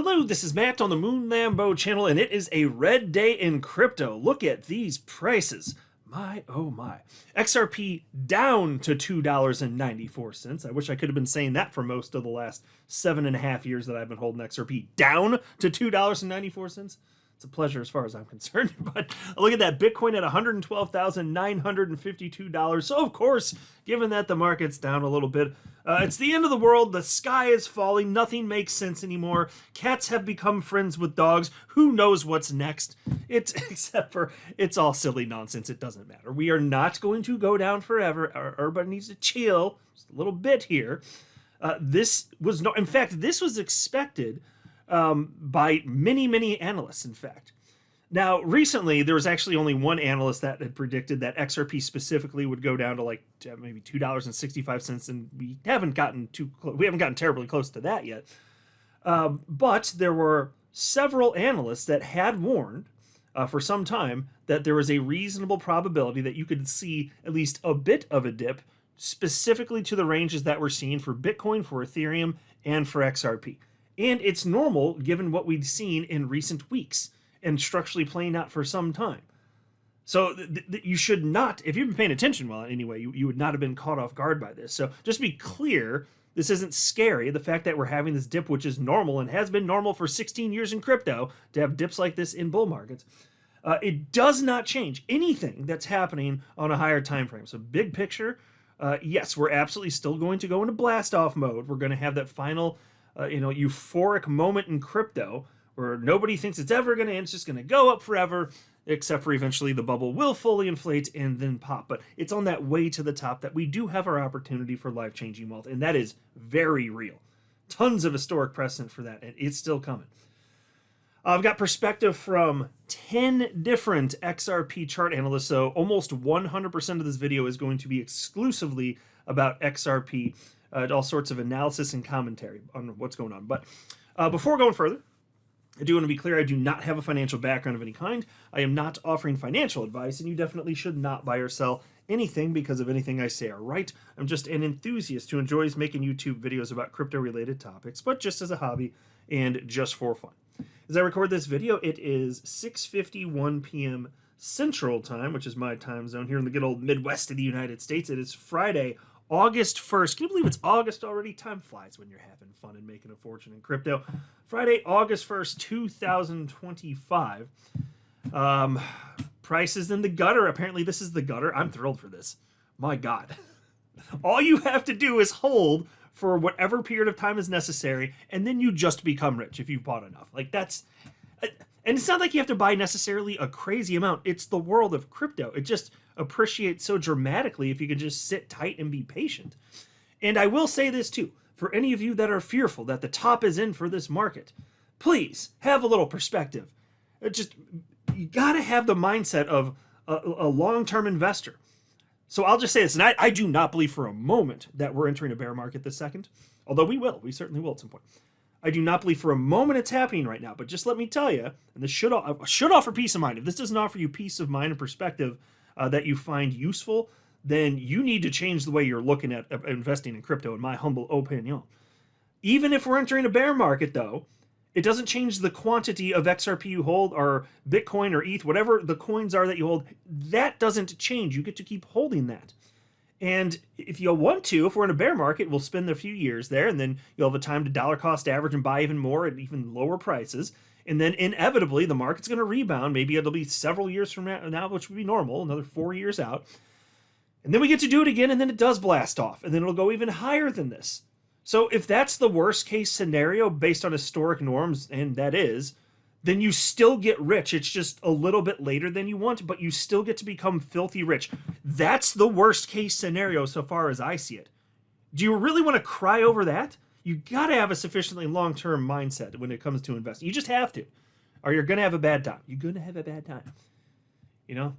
Hello, this is Matt on the Moon Lambo channel, and it is a red day in crypto. Look at these prices. My, oh my. XRP down to $2.94. I wish I could have been saying that for most of the last 7.5 years that I've been holding XRP. Down to $2.94. It's a pleasure as far as I'm concerned. But look at that, Bitcoin at $112,952. So of course, given that the market's down a little bit, it's the end of the world. The sky is falling. Nothing makes sense anymore. Cats have become friends with dogs. Who knows what's next? Except for it's all silly nonsense. It doesn't matter. We are not going to go down forever. Everybody needs to chill just a little bit here. This was no, in fact, this was expected by many analysts, in fact. Now, recently, there was actually only one analyst that had predicted that XRP specifically would go down to like maybe $2.65, and we haven't gotten terribly close to that yet. But there were several analysts that had warned for some time that there was a reasonable probability that you could see at least a bit of a dip, specifically to the ranges that we're seeing for Bitcoin, for Ethereum, and for XRP. And it's normal given what we've seen in recent weeks and structurally playing out for some time. So you should not, if you've been paying attention well anyway, you would not have been caught off guard by this. So just to be clear, this isn't scary. The fact that we're having this dip, which is normal and has been normal for 16 years in crypto, to have dips like this in bull markets, it does not change anything that's happening on a higher time frame. So big picture, yes, we're absolutely still going to go into blast off mode. We're going to have that final euphoric moment in crypto where nobody thinks it's ever going to end. It's just going to go up forever, except for eventually the bubble will fully inflate and then pop. But it's on that way to the top that we do have our opportunity for life-changing wealth, and that is very real. Tons of historic precedent for that, and it's still coming. I've got perspective from 10 different XRP chart analysts, so almost 100% of this video is going to be exclusively about XRP, all sorts of analysis and commentary on what's going on. But before going further, I do want to be clear, I do not have a financial background of any kind. I am not offering financial advice, and you definitely should not buy or sell anything because of anything I say are right. I'm just an enthusiast who enjoys making YouTube videos about crypto-related topics, but just as a hobby and just for fun. As I record this video, it is 6:51 p.m. Central Time, which is my time zone here in the good old Midwest of the United States. It is Friday, August 1st. Can you believe it's August already? Time flies when you're having fun and making a fortune in crypto. Friday, August 1st, 2025. Price is in the gutter. Apparently this is the gutter. I'm thrilled for this. My God. All you have to do is hold for whatever period of time is necessary, and then you just become rich if you've bought enough. Like that's... And it's not like you have to buy necessarily a crazy amount. It's the world of crypto. It just appreciates so dramatically if you can just sit tight and be patient. And I will say this too, for any of you that are fearful that the top is in for this market, please have a little perspective. You gotta have the mindset of a long-term investor. So I'll just say this, and I do not believe for a moment that we're entering a bear market this second, although we certainly will at some point. I do not believe for a moment it's happening right now, but just let me tell you, and this should offer peace of mind. If this doesn't offer you peace of mind and perspective that you find useful, then you need to change the way you're looking at investing in crypto, in my humble opinion. Even if we're entering a bear market, though, it doesn't change the quantity of XRP you hold, or Bitcoin or ETH, whatever the coins are that you hold. That doesn't change. You get to keep holding that. And if you want to, if we're in a bear market, we'll spend a few years there, and then you'll have a time to dollar cost average and buy even more at even lower prices. And then inevitably, the market's going to rebound. Maybe it'll be several years from now, which would be normal, another 4 years out. And then we get to do it again, and then it does blast off, and then it'll go even higher than this. So if that's the worst case scenario based on historic norms, and that is, then you still get rich. It's just a little bit later than you want, but you still get to become filthy rich. That's the worst case scenario so far as I see it. Do you really want to cry over that? You got to have a sufficiently long-term mindset when it comes to investing. You just have to, or you're going to have a bad time. You're going to have a bad time. You know?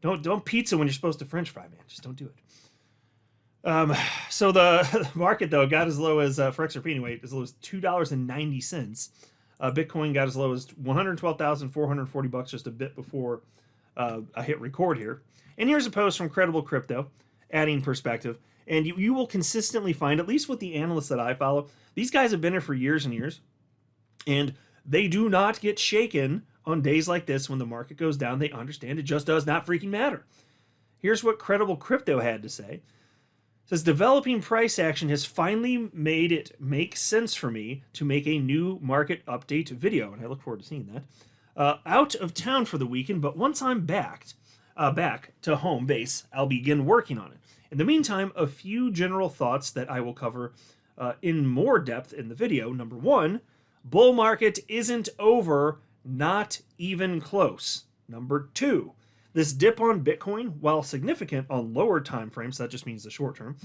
Don't pizza when you're supposed to French fry, man. Just don't do it. So the market, though, got as low as, for XRP anyway, as low as $2.90. Bitcoin got as low as $112,440 just a bit before I hit record here. And here's a post from Credible Crypto, adding perspective. And you will consistently find, at least with the analysts that I follow, these guys have been here for years and years. And they do not get shaken on days like this when the market goes down. They understand it just does not freaking matter. Here's what Credible Crypto had to say. It says, developing price action has finally made it make sense for me to make a new market update video, and I look forward to seeing that. Out of town for the weekend, but once I'm back to home base, I'll begin working on it. In the meantime, a few general thoughts that I will cover in more depth in the video. Number one, bull market isn't over, not even close. Number two, this dip on Bitcoin, while significant on lower time frames, that just means the short term,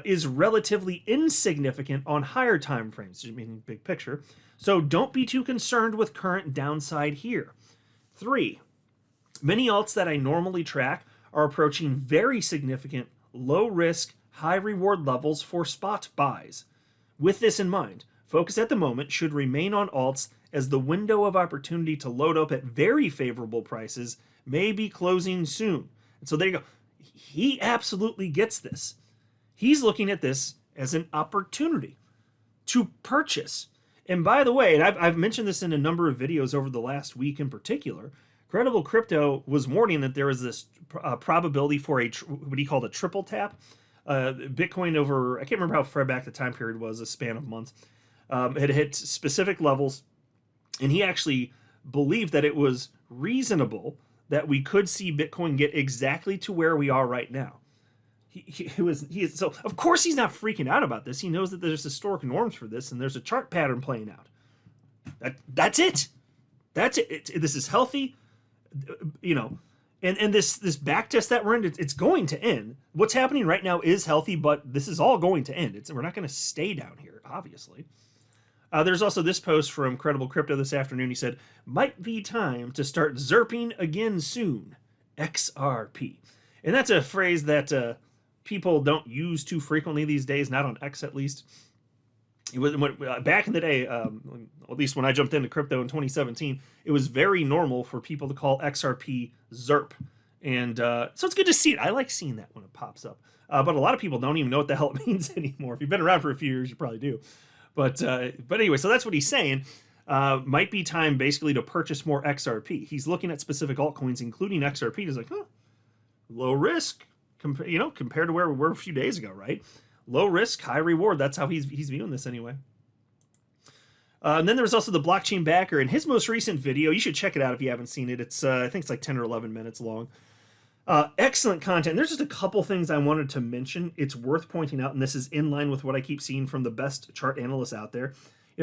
is relatively insignificant on higher time frames, meaning big picture. So don't be too concerned with current downside here. Three, many alts that I normally track are approaching very significant low risk, high reward levels for spot buys. With this in mind, focus at the moment should remain on alts as the window of opportunity to load up at very favorable prices may be closing soon. And so there you go. He absolutely gets this. He's looking at this as an opportunity to purchase. And by the way, and I've mentioned this in a number of videos over the last week in particular, Credible Crypto was warning that there was this probability for what he called a triple tap. Bitcoin over, I can't remember how far back the time period was, a span of months, had hit specific levels. And he actually believed that it was reasonable that we could see Bitcoin get exactly to where we are right now. So of course he's not freaking out about this. He knows that there's historic norms for this and there's a chart pattern playing out. That's it. That's it. This is healthy, and this back test that we're in, it's going to end. What's happening right now is healthy, but this is all going to end. We're not going to stay down here, obviously. There's also this post from Credible Crypto this afternoon. He said, might be time to start zerping again soon. XRP. And that's a phrase that people don't use too frequently these days, not on X at least. It was back in the day, at least when I jumped into crypto in 2017, it was very normal for people to call XRP ZERP. And so it's good to see it. I like seeing that when it pops up. But a lot of people don't even know what the hell it means anymore. If you've been around for a few years, you probably do. But anyway, so that's what he's saying. Might be time basically to purchase more XRP. He's looking at specific altcoins, including XRP. He's like, low risk, compared to where we were a few days ago, right? Low risk, high reward. That's how he's viewing this anyway. And then there was also the blockchain backer in his most recent video. You should check it out if you haven't seen it. It's I think it's like 10 or 11 minutes long. Excellent content. There's just a couple things I wanted to mention. It's worth pointing out, and this is in line with what I keep seeing from the best chart analysts out there.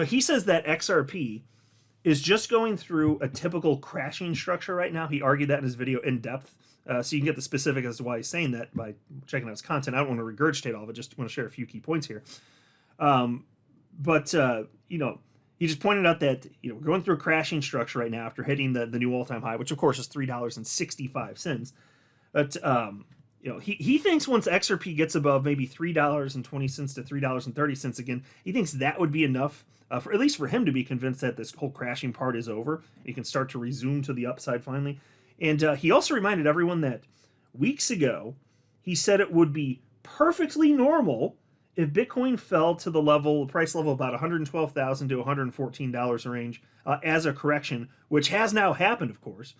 He says that XRP is just going through a typical crashing structure right now. He argued that in his video in depth. So you can get the specific as to why he's saying that by checking out his content. I don't want to regurgitate all of it, just want to share a few key points here. He just pointed out that we're going through a crashing structure right now after hitting the new all-time high, which of course is $3.65. But he thinks once XRP gets above maybe $3.20 to $3.30 again, he thinks that would be enough for at least for him to be convinced that this whole crashing part is over. He can start to resume to the upside finally. And he also reminded everyone that weeks ago he said it would be perfectly normal if Bitcoin fell to the price level about $112,000 to $114 range as a correction, which has now happened, of course.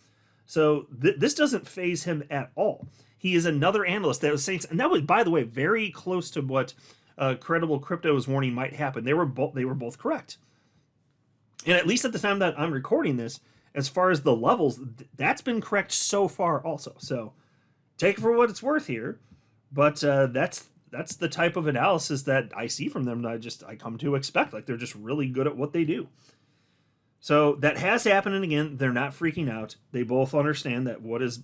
So this doesn't faze him at all. He is another analyst that was saying, and that was, by the way, very close to what Credible Crypto was warning might happen. They were both correct. And at least at the time that I'm recording this, as far as the levels, that's been correct so far also. So take it for what it's worth here. But that's the type of analysis that I see from them that I come to expect. Like, they're just really good at what they do. So that has happened, and again, they're not freaking out. They both understand that what is,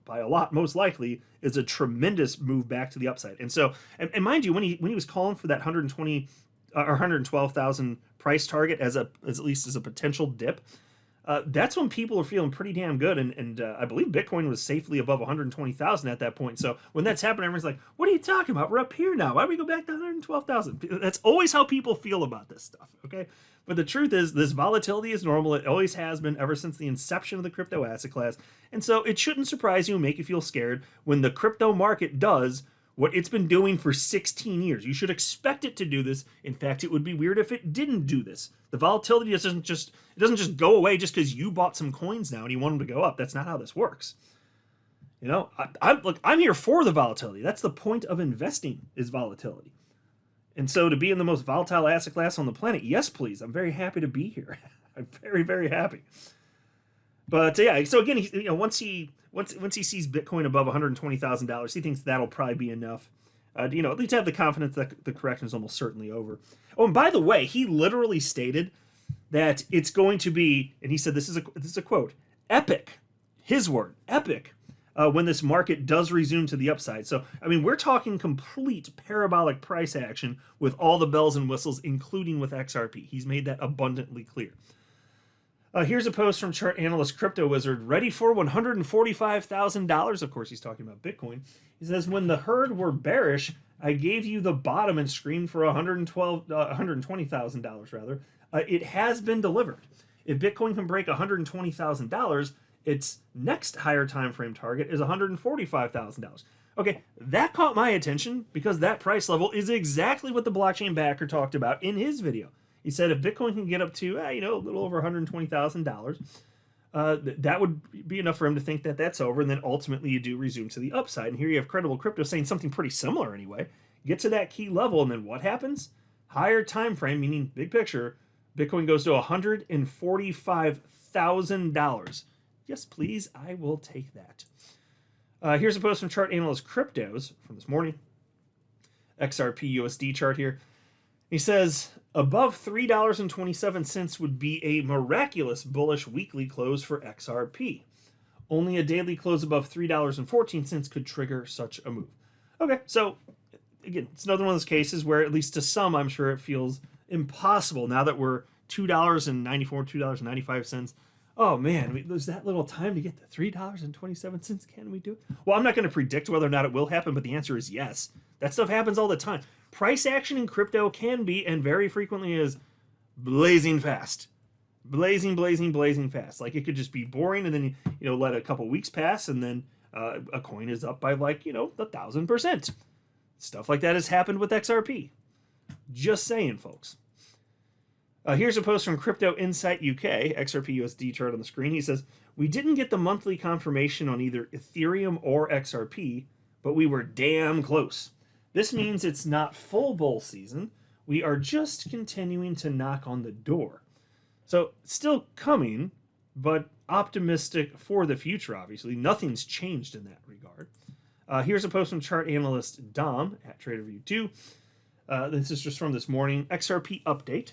by a lot, most likely, is a tremendous move back to the upside. And so, and mind you, when he was calling for that 120 or 112,000 price target as at least as a potential dip, that's when people are feeling pretty damn good. And I believe Bitcoin was safely above 120,000 at that point. So when that's happening, everyone's like, what are you talking about? We're up here now. Why do we go back to 112,000? That's always how people feel about this stuff, okay? But the truth is, this volatility is normal. It always has been ever since the inception of the crypto asset class. And so it shouldn't surprise you and make you feel scared when the crypto market does what it's been doing for 16 years. You should expect it to do this. In fact, it would be weird if it didn't do this. The volatility doesn't just go away just because you bought some coins now and you want them to go up. That's not how this works. You know, I'm here for the volatility. That's the point of investing, is volatility. And so to be in the most volatile asset class on the planet, yes, please. I'm very happy to be here. I'm very, very happy. But yeah, so again, once he sees Bitcoin above $120,000, he thinks that'll probably be enough. At least have the confidence that the correction is almost certainly over. Oh, and by the way, he literally stated that it's going to be, and he said this is a quote, epic. His word, epic. When this market does resume to the upside. So, I mean, we're talking complete parabolic price action with all the bells and whistles, including with XRP. He's made that abundantly clear. Here's a post from chart analyst Crypto Wizard, ready for $145,000. Of course, he's talking about Bitcoin. He says, when the herd were bearish, I gave you the bottom and screamed for $120,000 rather. It has been delivered. If Bitcoin can break $120,000, its next higher time frame target is $145,000. Okay, that caught my attention because that price level is exactly what the blockchain backer talked about in his video. He said if Bitcoin can get up to a little over $120,000, that would be enough for him to think that that's over, and then ultimately you do resume to the upside. And here you have Credible Crypto saying something pretty similar anyway. Get to that key level, and then what happens? Higher time frame, meaning big picture, Bitcoin goes to $145,000. Yes, please, I will take that. Here's a post from chart analyst Cryptos from this morning. XRP USD chart here. He says, above $3.27 would be a miraculous bullish weekly close for XRP. Only a daily close above $3.14 could trigger such a move. Okay, so again, it's another one of those cases where, at least to some, I'm sure it feels impossible now that we're $2.94, $2.95. Oh man, there's that little time to get to $3.27. Can we do it? Well, I'm not going to predict whether or not it will happen, but the answer is yes. That stuff happens all the time. Price action in crypto can be, and very frequently is, blazing fast. Blazing fast. Like, it could just be boring, and then let a couple weeks pass, and then a coin is up by 1,000%. Stuff like that has happened with XRP. Just saying, folks. Here's a post from Crypto Insight UK, XRP USD chart on the screen. He says, we didn't get the monthly confirmation on either Ethereum or XRP, but we were damn close. This means it's not full bull season. We are just continuing to knock on the door. So, still coming, but optimistic for the future, obviously. Nothing's changed in that regard. Here's a post from chart analyst Dom at TraderView2. This is just from this morning. XRP update.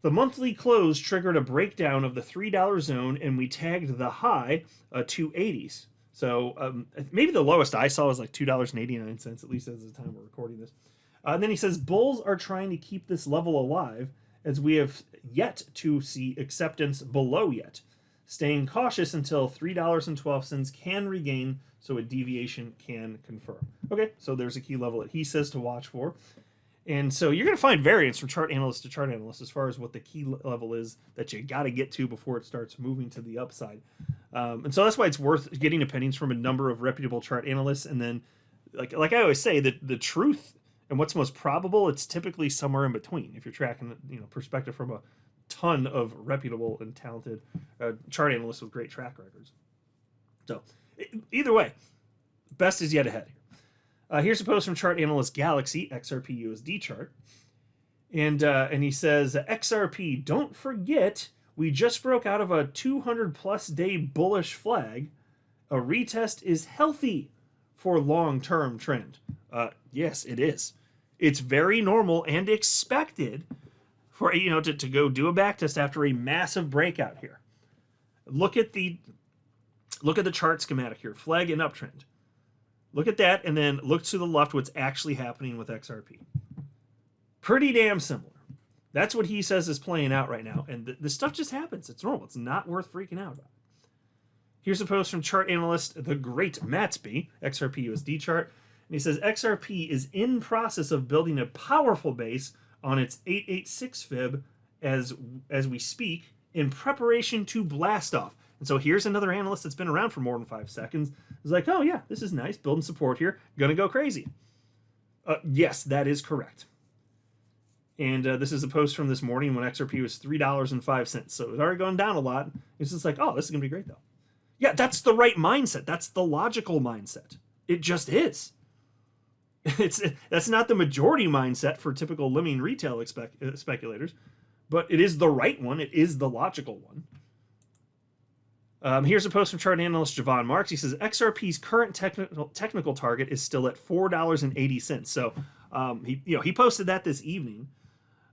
The monthly close triggered a breakdown of the $3 zone, and we tagged the high 280s. So maybe the lowest I saw was like $2.89, at least as the time we're recording this. And then he says, bulls are trying to keep this level alive as we have yet to see acceptance below yet. Staying cautious until $3.12 can regain, so a deviation can confirm. Okay, so there's a key level that he says to watch for. And so you're going to find variance from chart analyst to chart analyst as far as what the key level is that you got to get to before it starts moving to the upside. And so that's why it's worth getting opinions from a number of reputable chart analysts. And then, like I always say, the truth and what's most probable, it's typically somewhere in between. If you're tracking perspective from a ton of reputable and talented chart analysts with great track records. So either way, best is yet ahead here. Here's a post from chart analyst Galaxy, XRP USD chart. And he says, XRP, don't forget, we just broke out of a 200-plus day bullish flag. A retest is healthy for long-term trend. Yes, it is. It's very normal and expected for to go do a backtest after a massive breakout here. Look at the chart schematic here, flag and uptrend. Look at that, and then look to the left what's actually happening with XRP. Pretty damn similar. That's what he says is playing out right now, and this stuff just happens. It's normal. It's not worth freaking out about. Here's a post from chart analyst the great Matsby, XRP USD chart, and he says XRP is in process of building a powerful base on its 886 fib as we speak in preparation to blast off. And so here's another analyst that's been around for more than 5 seconds. It's like, oh yeah, this is nice, building support here, gonna go crazy. Yes, that is correct. And this is a post from this morning when XRP was $3.05. So it's already gone down a lot. It's just like, oh, this is going to be great, though. Yeah, that's the right mindset. That's the logical mindset. It just is. That's not the majority mindset for typical lemming retail speculators, but it is the right one. It is the logical one. Here's a post from chart analyst Javon Marks. He says XRP's current technical target is still at $4.80. So he posted that this evening,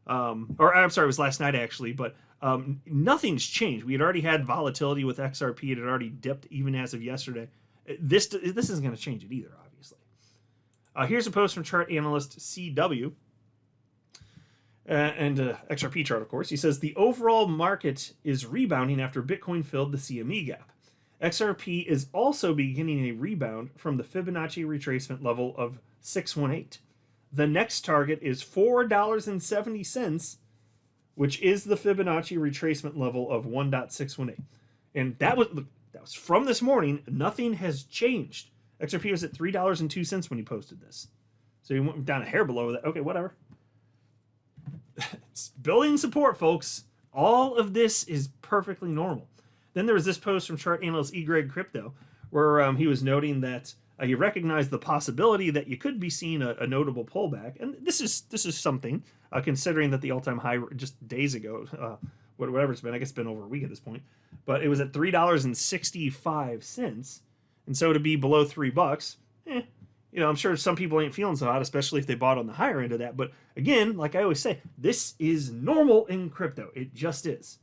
or I'm sorry, it was last night actually. But nothing's changed. We had already had volatility with XRP. It had already dipped even as of yesterday. This isn't going to change it either, obviously. Here's a post from chart analyst CW. And XRP chart, of course. He says the overall market is rebounding after Bitcoin filled the CME gap. XRP is also beginning a rebound from the Fibonacci retracement level of 618. The next target is $4.70, which is the Fibonacci retracement level of 1.618. And that was from this morning. Nothing has changed. XRP was at $3.02 when he posted this. So he went down a hair below that. Okay, whatever. It's building support, folks. All of this is perfectly normal. Then there was this post from chart analyst Greg Crypto, where he was noting that he recognized the possibility that you could be seeing a notable pullback, and this is something considering that the all-time high just days ago, whatever it's been, I guess it's been over a week at this point, but it was at $3.65, and so to be below $3, I'm sure some people ain't feeling so hot, especially if they bought on the higher end of that. But again, like I always say, this is normal in crypto. It just is.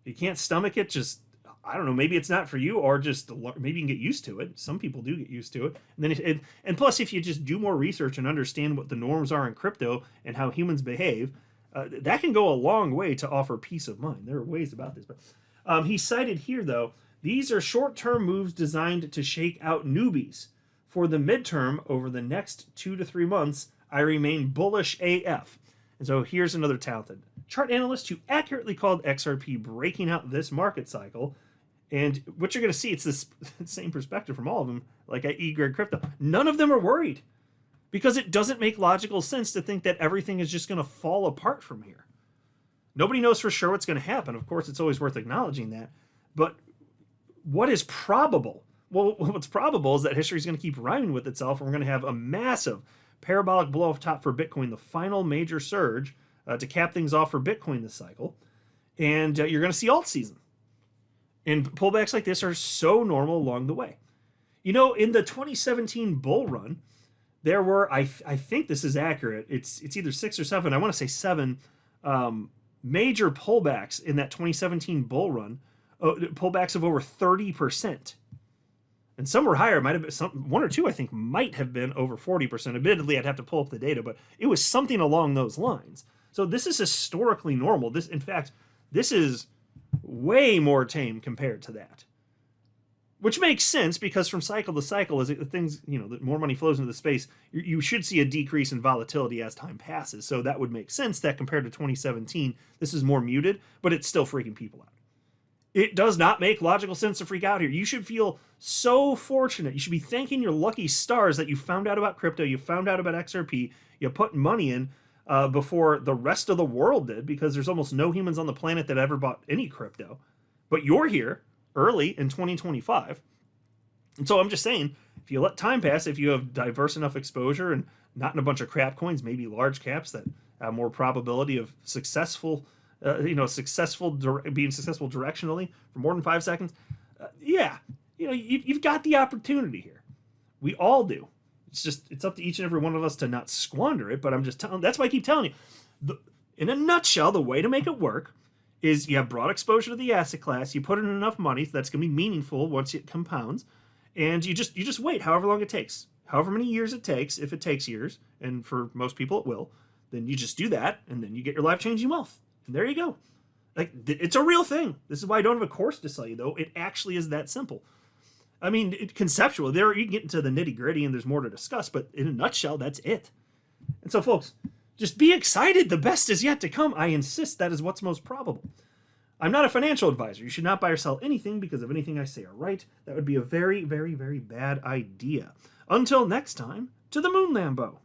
If you can't stomach it, just, I don't know, maybe it's not for you, or just maybe you can get used to it. Some people do get used to it. And then and plus, if you just do more research and understand what the norms are in crypto and how humans behave, that can go a long way to offer peace of mind. There are ways about this. But he cited here, though, these are short-term moves designed to shake out newbies. For the midterm, over the next 2 to 3 months, I remain bullish AF. And so here's another talented chart analyst who accurately called XRP breaking out this market cycle. And what you're going to see, it's this same perspective from all of them, like at Greg Crypto. None of them are worried because it doesn't make logical sense to think that everything is just going to fall apart from here. Nobody knows for sure what's going to happen. Of course, it's always worth acknowledging that. But what is probable? Well, what's probable is that history is going to keep rhyming with itself, and we're going to have a massive parabolic blow off top for Bitcoin, the final major surge to cap things off for Bitcoin this cycle. And you're going to see alt season. And pullbacks like this are so normal along the way. In the 2017 bull run, there were, I think this is accurate, it's either 6 or 7, I want to say 7 major pullbacks in that 2017 bull run, pullbacks of over 30%. And some were higher. Might have been one or two, I think, might have been over 40%. Admittedly, I'd have to pull up the data, but it was something along those lines. So this is historically normal. In fact, this is way more tame compared to that. Which makes sense because from cycle to cycle, as things, the more money flows into the space, you should see a decrease in volatility as time passes. So that would make sense that compared to 2017, this is more muted, but it's still freaking people out. It does not make logical sense to freak out here. You should feel so fortunate. You should be thanking your lucky stars that you found out about crypto, you found out about XRP, you put money in before the rest of the world did, because there's almost no humans on the planet that ever bought any crypto. But you're here early in 2025. And so I'm just saying, if you let time pass, if you have diverse enough exposure and not in a bunch of crap coins, maybe large caps that have more probability of being successful directionally for more than 5 seconds, you've got the opportunity here. We all do. It's up to each and every one of us to not squander it. But I'm just telling. That's why I keep telling you. In a nutshell, the way to make it work is you have broad exposure to the asset class. You put in enough money that's going to be meaningful once it compounds, and you just wait however long it takes, however many years it takes. If it takes years, and for most people it will, then you just do that, and then you get your life-changing wealth. And there you go. Like, it's a real thing. This is why I don't have a course to sell you, though. It actually is that simple. I mean, conceptually, you can get into the nitty-gritty, and there's more to discuss, but in a nutshell, that's it. And so, folks, just be excited. The best is yet to come. I insist that is what's most probable. I'm not a financial advisor. You should not buy or sell anything because of anything I say or write. That would be a very, very, very bad idea. Until next time, to the moon, Lambo.